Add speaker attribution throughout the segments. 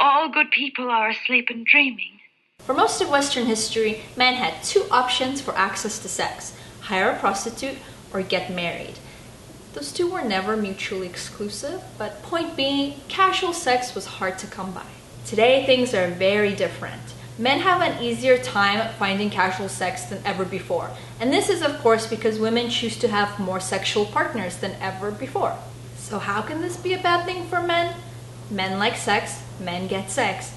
Speaker 1: all good people are asleep and dreaming.
Speaker 2: For most of Western history, men had two options for access to sex: hire a prostitute or get married. Those two were never mutually exclusive, but point being, casual sex was hard to come by. Today, things are very different. Men have an easier time finding casual sex than ever before. And this is, of course, because women choose to have more sexual partners than ever before. So how can this be a bad thing for men? Men like sex, men get sex.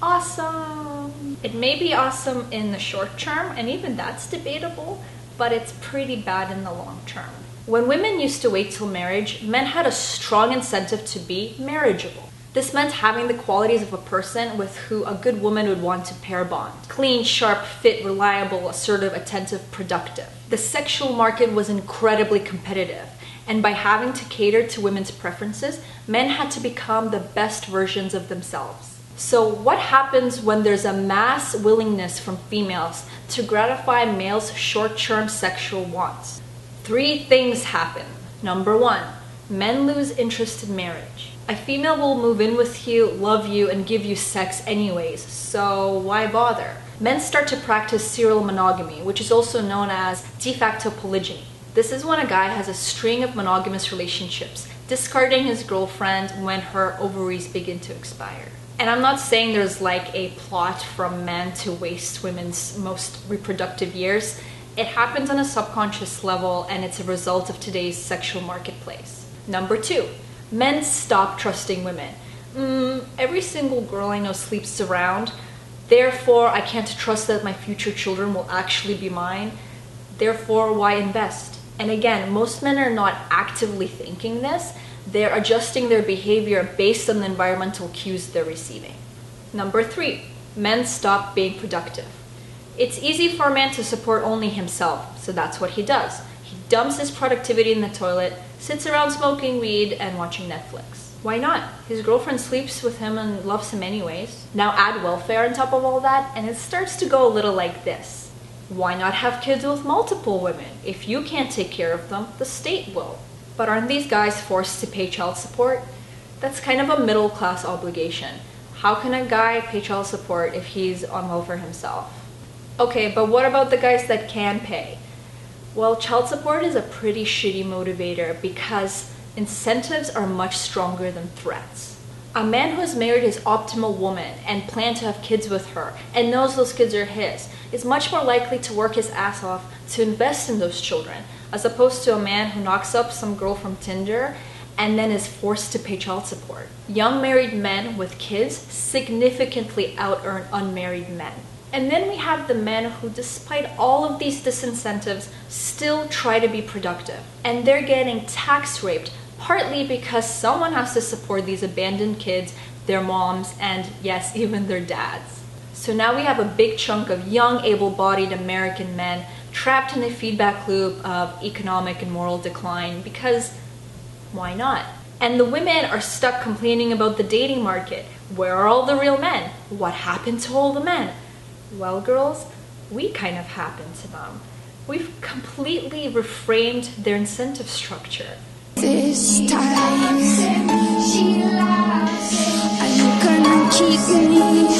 Speaker 2: Awesome! It may be awesome in the short term, and even that's debatable, but it's pretty bad in the long term. When women used to wait till marriage, men had a strong incentive to be marriageable. This meant having the qualities of a person with who a good woman would want to pair bond. Clean, sharp, fit, reliable, assertive, attentive, productive. The sexual market was incredibly competitive, and by having to cater to women's preferences, men had to become the best versions of themselves. So what happens when there's a mass willingness from females to gratify males' short-term sexual wants? 3 things happen. Number 1, men lose interest in marriage. A female will move in with you, love you, and give you sex anyways, so why bother? Men start to practice serial monogamy, which is also known as de facto polygyny. This is when a guy has a string of monogamous relationships, discarding his girlfriend when her ovaries begin to expire. And I'm not saying there's like a plot from men to waste women's most reproductive years. It happens on a subconscious level, and it's a result of today's sexual marketplace. Number 2. Men stop trusting women. Every single girl I know sleeps around, therefore I can't trust that my future children will actually be mine. Therefore, why invest? And again, most men are not actively thinking this. They're adjusting their behavior based on the environmental cues they're receiving. Number 3, men stop being productive. It's easy for a man to support only himself, so that's what he does. He dumps his productivity in the toilet, sits around smoking weed and watching Netflix. Why not? His girlfriend sleeps with him and loves him anyways. Now add welfare on top of all that, and it starts to go a little like this. Why not have kids with multiple women? If you can't take care of them, the state will. But aren't these guys forced to pay child support? That's kind of a middle-class obligation. How can a guy pay child support if he's on welfare himself? Okay, but what about the guys that can pay? Well, child support is a pretty shitty motivator because incentives are much stronger than threats. A man who has married his optimal woman and planned to have kids with her and knows those kids are his is much more likely to work his ass off to invest in those children, as opposed to a man who knocks up some girl from Tinder and then is forced to pay child support. Young married men with kids significantly out-earn unmarried men. And then we have the men who, despite all of these disincentives, still try to be productive. And they're getting tax raped, partly because someone has to support these abandoned kids, their moms, and yes, even their dads. So now we have a big chunk of young, able-bodied American men trapped in a feedback loop of economic and moral decline because why not? And the women are stuck complaining about the dating market. Where are all the real men? What happened to all the men? Well, girls, we kind of happened to them. We've completely reframed their incentive structure.
Speaker 3: This time, are you gonna keep me?